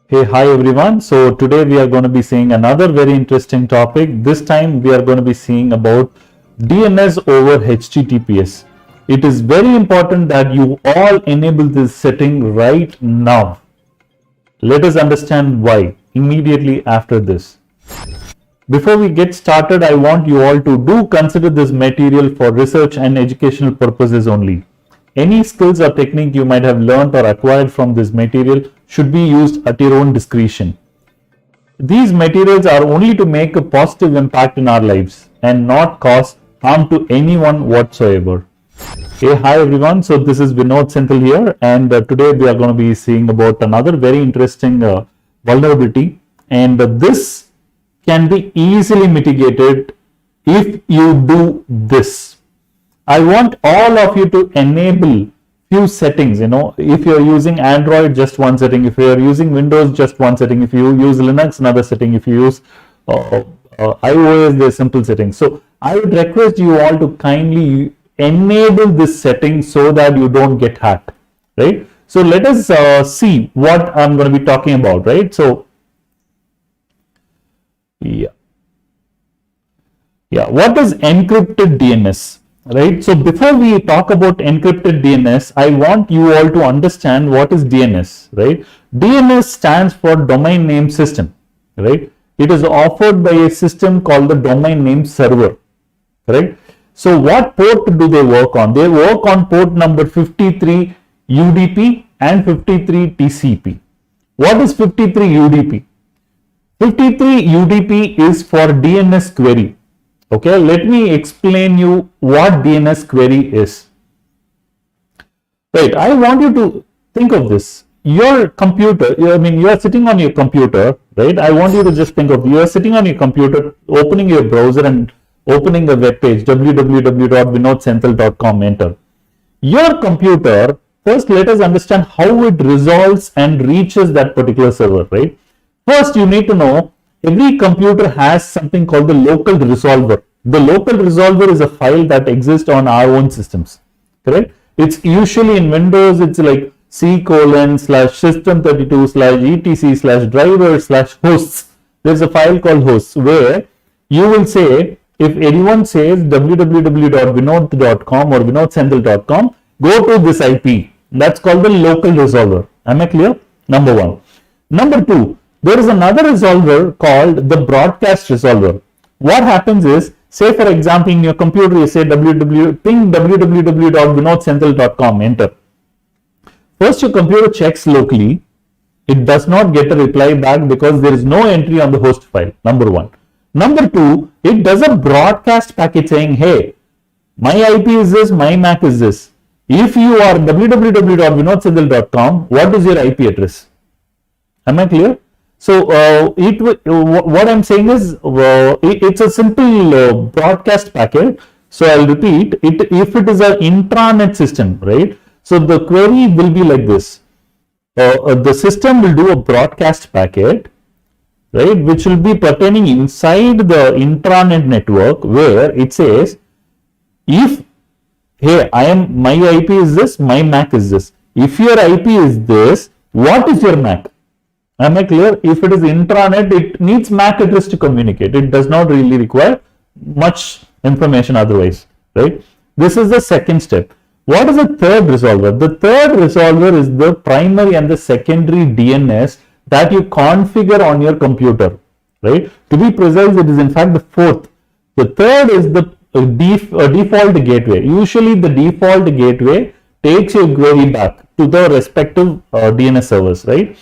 Hey, hi everyone. So today we are going to be seeing another very interesting topic. This time we are going to be seeing about DNS over HTTPS. It is very important that you all enable this setting right now. Let us understand why immediately after this. Before we get started, I want you all to do consider this material for research and educational purposes only. Any skills or technique you might have learned or acquired from this material should be used at your own discretion. These materials are only to make a positive impact in our lives and not cause harm to anyone whatsoever. Hey, hi everyone. So this is Vinod Senthil here, and today we are going to be seeing about another very interesting vulnerability, and this can be easily mitigated if you do this. I want all of you to enable few settings. If you're using Android, just one setting. If you're using Windows, just one setting. If you use Linux, another setting. If you use iOS, there's simple settings. So I would request you all to kindly enable this setting so that you don't get hacked, right? So let us see what I'm going to be talking about, right? So yeah, what is encrypted DNS? Right. So before we talk about encrypted DNS, I want you all to understand what is DNS, right? DNS stands for domain name system, right? It is offered by a system called the domain name server, correct? So what port do they work on? They work on port number 53 UDP and 53 TCP. What is 53 UDP? 53 UDP is for DNS query. Okay, let me explain you what DNS query is. Right, I want you to think of this. Your computer, you are sitting on your computer, right? I want you to just think of, you are sitting on your computer, opening your browser and opening the web page, www.vinodsenthil.com, enter. Your computer, first let us understand how it resolves and reaches that particular server, right? First, you need to know every computer has something called the local resolver. The local resolver is a file that exists on our own systems, correct? It's usually in Windows, it's like c:/system32/etc/driver/hosts. There's a file called hosts where you will say, if anyone says www.vinod.com or vinodsenthil.com, go to this IP. That's called the local resolver. Am I clear? Number one. Number two, there is another resolver called the broadcast resolver. What happens is, say for example, in your computer you say ping www.vinodsenthil.com, enter. First your computer checks locally. It does not get a reply back because there is no entry on the host file, number one. Number two, it does a broadcast packet saying, hey, my IP is this, my MAC is this. If you are www.vinodsenthil.com, what is your IP address? Am I clear? So what I'm saying is it's a simple broadcast packet. So I'll repeat it. If it is an intranet system, right? So the query will be like this. The system will do a broadcast packet, right, which will be pertaining inside the intranet network, where it says, if hey, my IP is this, my MAC is this. If your IP is this, what is your MAC? Am I clear? If it is intranet, it needs MAC address to communicate. It does not really require much information otherwise, right? This is the second step. What is the third resolver? The third resolver is the primary and the secondary DNS that you configure on your computer, right? To be precise, it is in fact the fourth. The third is the default gateway. Usually the default gateway takes your query back to the respective DNS servers, right?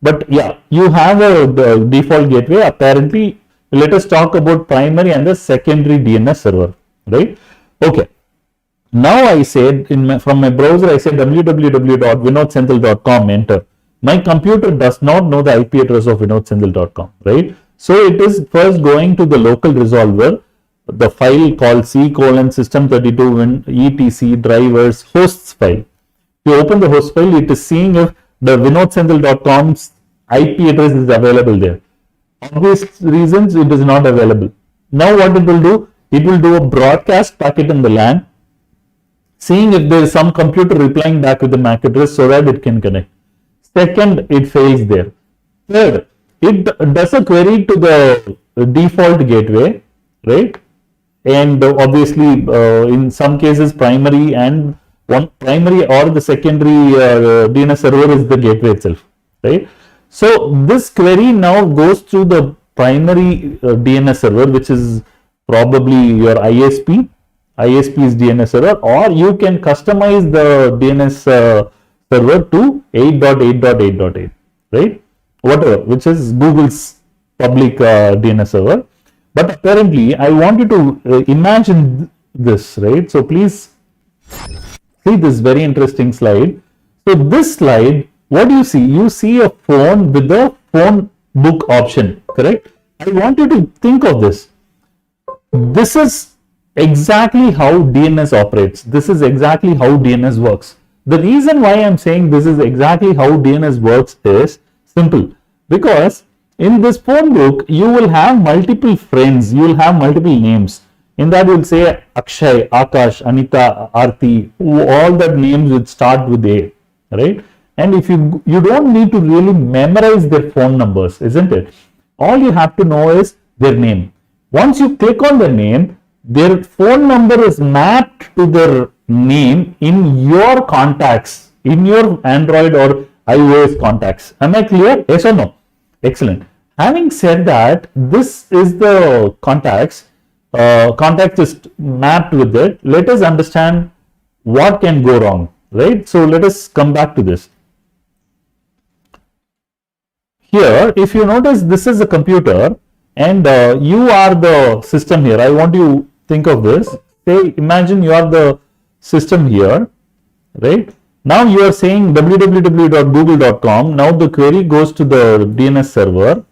But yeah, you have a default gateway. Apparently, let us talk about primary and the secondary DNS server, right? Okay. Now I said from my browser, I said www.vinodsenthil.com, enter. My computer does not know the IP address of vinodsenthil.com, right? So it is first going to the local resolver, the file called c:/system32 etc drivers hosts file. You open the host file, it is seeing if the vinodsenthil.com's IP address is available there. Obvious reasons it is not available. Now what it will do? It will do a broadcast packet in the LAN, seeing if there is some computer replying back with the MAC address so that it can connect. Second, it fails there. Third, it does a query to the default gateway, right? And obviously, in some cases, primary and one primary or the secondary DNS server is the gateway itself, right? So this query now goes through the primary DNS server, which is probably your ISP. ISP is DNS server, or you can customize the DNS server to 8.8.8.8, right? Whatever, which is Google's public DNS server. But apparently, I want you to imagine this, right? So please see this very interesting slide. So this slide, what do you see? You see a phone with the phone book option, correct? I want you to think of this. This is exactly how DNS operates. This is exactly how DNS works. The reason why I'm saying this is exactly how DNS works is simple, because in this phone book, you will have multiple friends, you will have multiple names. In that, you will say Akshay, Akash, Anita, Arti, all the names would start with A, right? And if you don't need to really memorize their phone numbers, isn't it? All you have to know is their name. Once you click on the name, their phone number is mapped to their name in your contacts, in your Android or iOS contacts. Am I clear? Yes or no? Excellent. Having said that, this is the contacts. Contact is mapped with it. Let us understand what can go wrong, right? So let us come back to this. Here, if you notice, this is a computer and you are the system here. I want you to think of this. Say, imagine you are the system here, right? Now you are saying www.google.com. Now the query goes to the DNS server.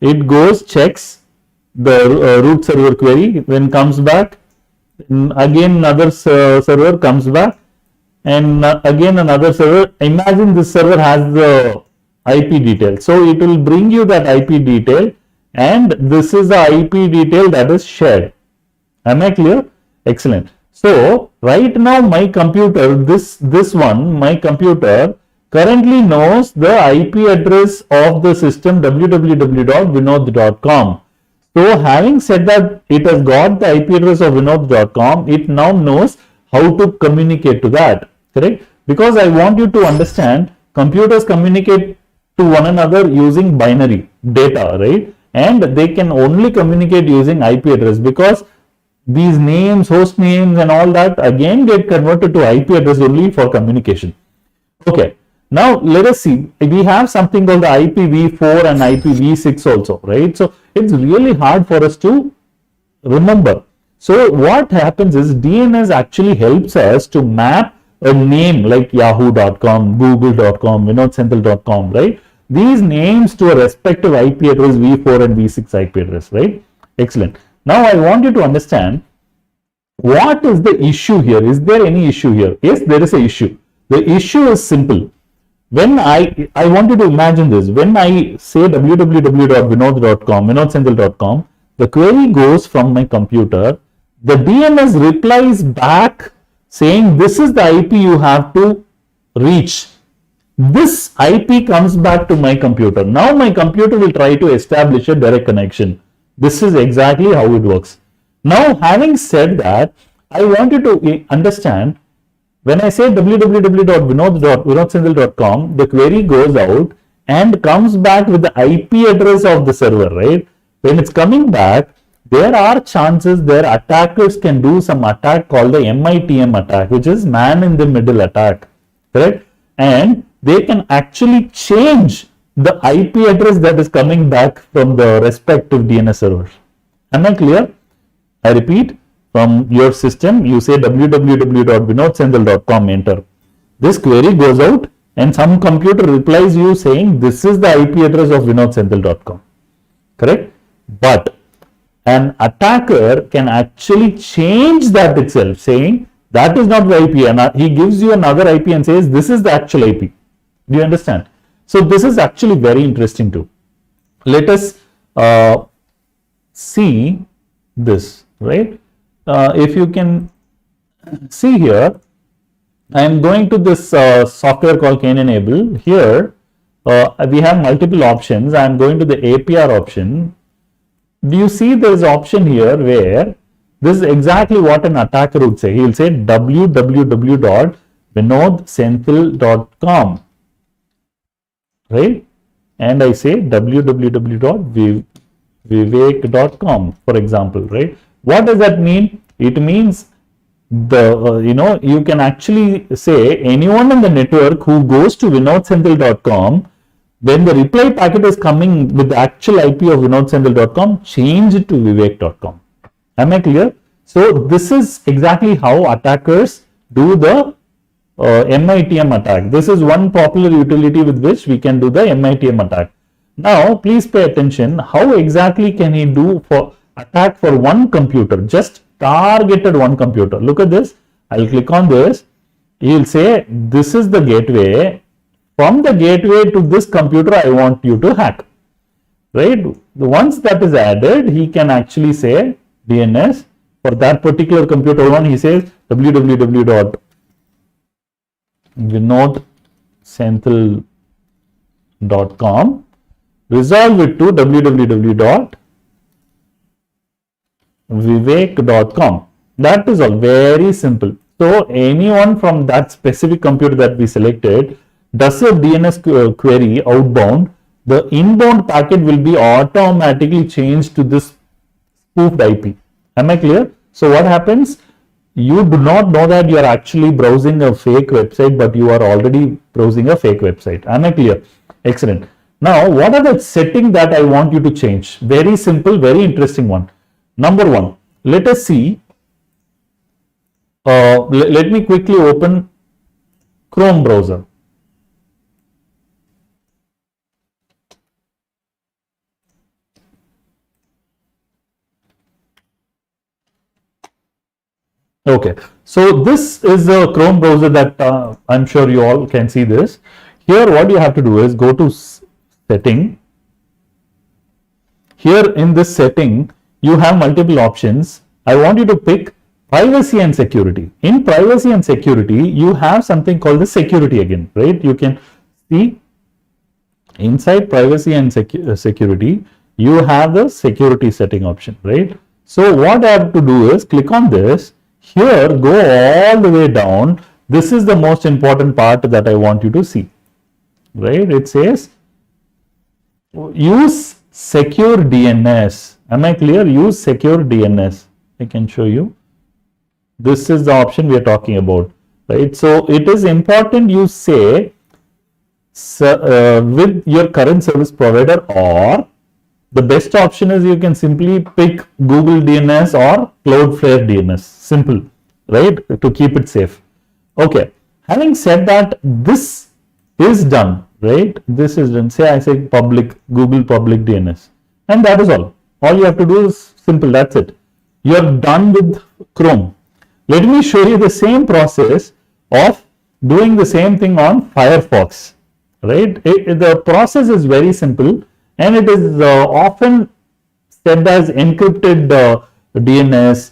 It goes, checks the root server query, then comes back. Again, another server comes back, and again another server. Imagine this server has the IP detail. So it will bring you that IP detail, and this is the IP detail that is shared. Am I clear? Excellent. So right now my computer, my computer currently knows the IP address of the system www.vinod.com. So having said that, it has got the IP address of vinod.com, it now knows how to communicate to that, correct? Because I want you to understand, computers communicate to one another using binary data, right? And they can only communicate using IP address, because these names, host names and all that again get converted to IP address only for communication. Okay, now let us see. We have something called the IPv4 and IPv6 also, right? So it's really hard for us to remember. So what happens is DNS actually helps us to map a name like yahoo.com, google.com, vinodsenthil.com, right? These names to a respective IP address, v4 and v6 IP address, right? Excellent. Now I want you to understand, what is the issue here? Is there any issue here? Yes, there is an issue. The issue is simple. When I want you to imagine this. When I say www.vinod.com, vinodsenthil.com, the query goes from my computer. The DNS replies back saying this is the IP you have to reach. This IP comes back to my computer. Now my computer will try to establish a direct connection. This is exactly how it works. Now, having said that, I want you to understand, when I say www.vinod.vinodsenthil.com, the query goes out and comes back with the IP address of the server, right? When it's coming back, there are chances their attackers can do some attack called the MITM attack, which is man in the middle attack, correct? And they can actually change the IP address that is coming back from the respective DNS servers. Am I clear? I repeat, from your system, you say www.vinodsenthil.com, enter. This query goes out and some computer replies you saying this is the IP address of vinodsenthil.com, correct? But an attacker can actually change that itself, saying that is not the IP, and he gives you another IP and says this is the actual IP. Do you understand? So this is actually very interesting too. Let us see this, right? If you can see here, I am going to this software called Cane Enable. Here we have multiple options. I am going to the APR option. Do you see there is an option here where this is exactly what an attacker would say. He will say www.vinodsenthil.com, right? And I say www.vivek.com, for example, right? What does that mean? It means you can actually say anyone in the network who goes to vinodsenthil.com, when the reply packet is coming with the actual IP of vinodsenthil.com, change it to vivek.com. Am I clear? So this is exactly how attackers do the MITM attack. This is one popular utility with which we can do the MITM attack. Now, please pay attention. How exactly can he do for attack for one computer? Just targeted one computer. Look at this. I'll click on this. He will say, this is the gateway. From the gateway to this computer, I want you to hack. Right? Once that is added, he can actually say DNS. For that particular computer one, he says www.vinodsenthil.com. Resolve it to www.vivek.com. That is all. Very simple. So anyone from that specific computer that we selected does a DNS query outbound, the inbound packet will be automatically changed to this spoofed IP. Am I clear? So what happens? You do not know that you are actually browsing a fake website, but you are already browsing a fake website. Am I clear? Excellent. Now, what are the settings that I want you to change? Very simple, very interesting one. Number one, let us see. Let me quickly open Chrome browser. Okay, so this is a Chrome browser that I'm sure you all can see this. Here, what you have to do is go to setting. Here in this setting, you have multiple options. I want you to pick privacy and security. In privacy and security, you have something called the security again, right? You can see inside privacy and security, you have the security setting option, right? So what I have to do is click on this. Here, go all the way down. This is the most important part that I want you to see, right? It says use Secure DNS. Am I clear? Use Secure DNS. I can show you. This is the option we are talking about, right? So it is important you say with your current service provider, or the best option is you can simply pick Google DNS or Cloudflare DNS. Simple, right? To keep it safe. Okay. Having said that, this is done, right? This is done. Say I say public, Google public DNS. And that is all. All you have to do is simple. That's it. You are done with Chrome. Let me show you the same process of doing the same thing on Firefox, right? The process is very simple. And it is often said as encrypted DNS,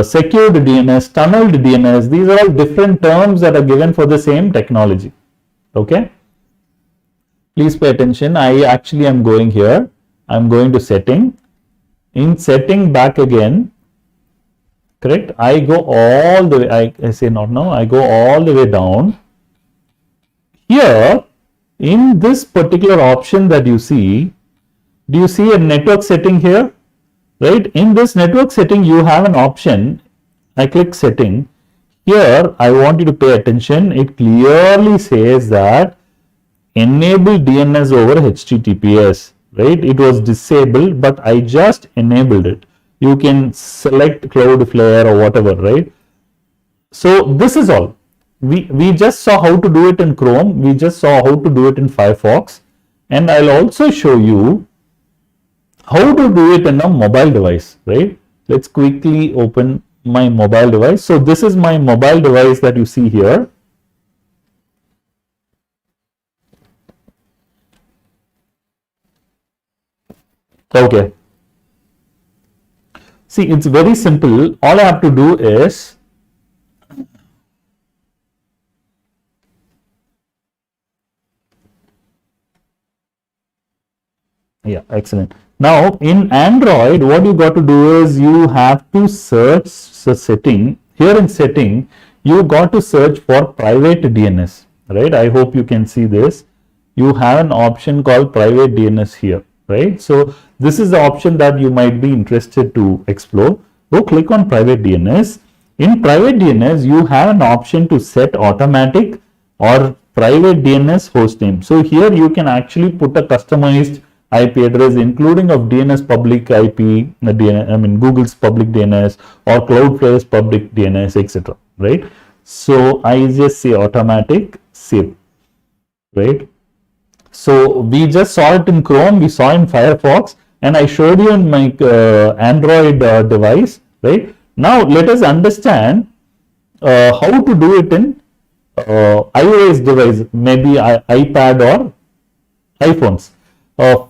secured DNS, tunneled DNS. These are all different terms that are given for the same technology. Okay. Please pay attention. I actually am going here. I'm going to setting. In setting back again, correct? I go all the way. I say not now. I go all the way down. Here, in this particular option that you see, do you see a network setting here? Right? In this network setting, you have an option. I click setting. Here, I want you to pay attention. It clearly says that enable DNS over HTTPS. Right? It was disabled, but I just enabled it. You can select Cloudflare or whatever, right? So this is all. We just saw how to do it in Chrome. We just saw how to do it in Firefox. And I'll also show you how to do it in a mobile device, right? Let's quickly open my mobile device. So this is my mobile device that you see here. Okay. See, it's very simple. All I have to do is Yeah, excellent. Now in Android, what you got to do is you have to search the setting. Here in setting, you got to search for private DNS, right? I hope you can see this. You have an option called private DNS here, right? So this is the option that you might be interested to explore. Go click on private DNS. In private DNS, you have an option to set automatic or private DNS host name. So here you can actually put a customized IP address, including of DNS public IP, Google's public DNS or Cloudflare's public DNS, etc. Right? So I just say automatic save, right? So we just saw it in Chrome, we saw in Firefox, and I showed you in my Android device, right? Now let us understand how to do it in iOS device, maybe iPad or iPhones.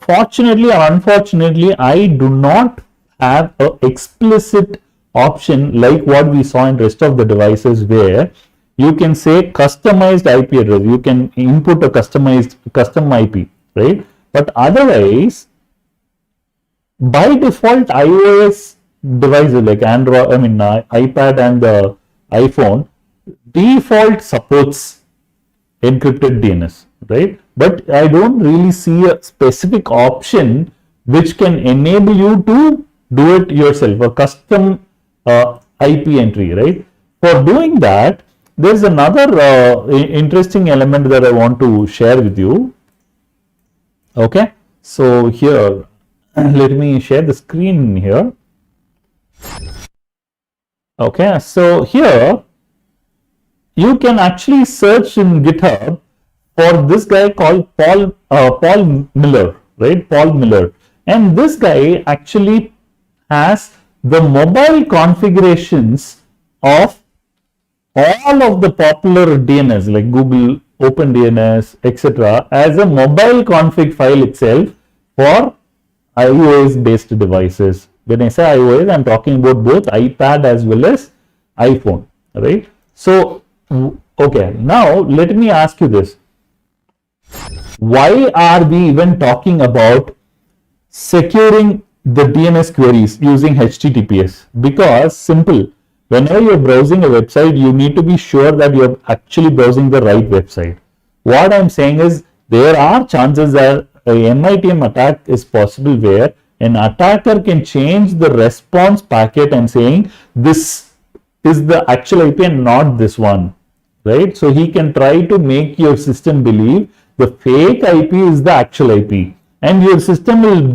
Fortunately or unfortunately, I do not have an explicit option like what we saw in rest of the devices, where you can say customized IP address. You can input a custom IP, right? But otherwise, by default, iOS devices like Android, iPad and the iPhone default supports encrypted DNS, right? But I don't really see a specific option which can enable you to do it yourself, a custom IP entry, right? For doing that, there's another interesting element that I want to share with you. Okay, so here, let me share the screen here. Okay, so here you can actually search in GitHub for this guy called Paul Miller, right? Paul Miller. And this guy actually has the mobile configurations of all of the popular DNS like Google, OpenDNS, etc. as a mobile config file itself for iOS based devices. When I say iOS, I'm talking about both iPad as well as iPhone, right? So, okay, now let me ask you this. Why are we even talking about securing the DNS queries using HTTPS? Because simple, whenever you're browsing a website, you need to be sure that you're actually browsing the right website. What I'm saying is there are chances that a MITM attack is possible where an attacker can change the response packet and saying this is the actual IP and not this one, right? So he can try to make your system believe the fake IP is the actual IP, and your system will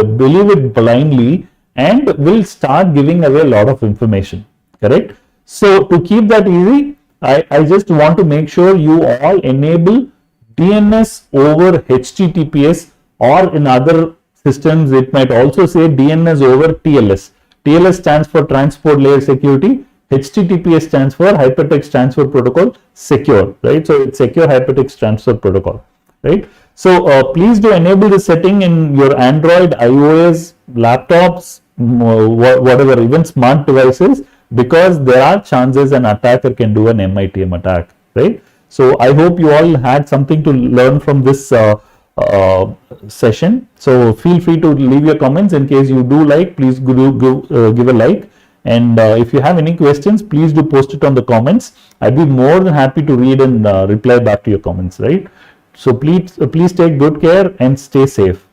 believe it blindly and will start giving away a lot of information, correct? So to keep that easy, I just want to make sure you all enable DNS over HTTPS, or in other systems it might also say DNS over TLS. TLS stands for Transport Layer Security. HTTPS stands for Hypertext Transfer Protocol Secure, right? So it's Secure Hypertext Transfer Protocol, right? So please do enable this setting in your Android, iOS, laptops, whatever, even smart devices, because there are chances an attacker can do an MITM attack, right? So I hope you all had something to learn from this session. So feel free to leave your comments. In case you do like, please give a like. And if you have any questions, please do post it on the comments. I'd be more than happy to read and reply back to your comments, right? So please take good care and stay safe.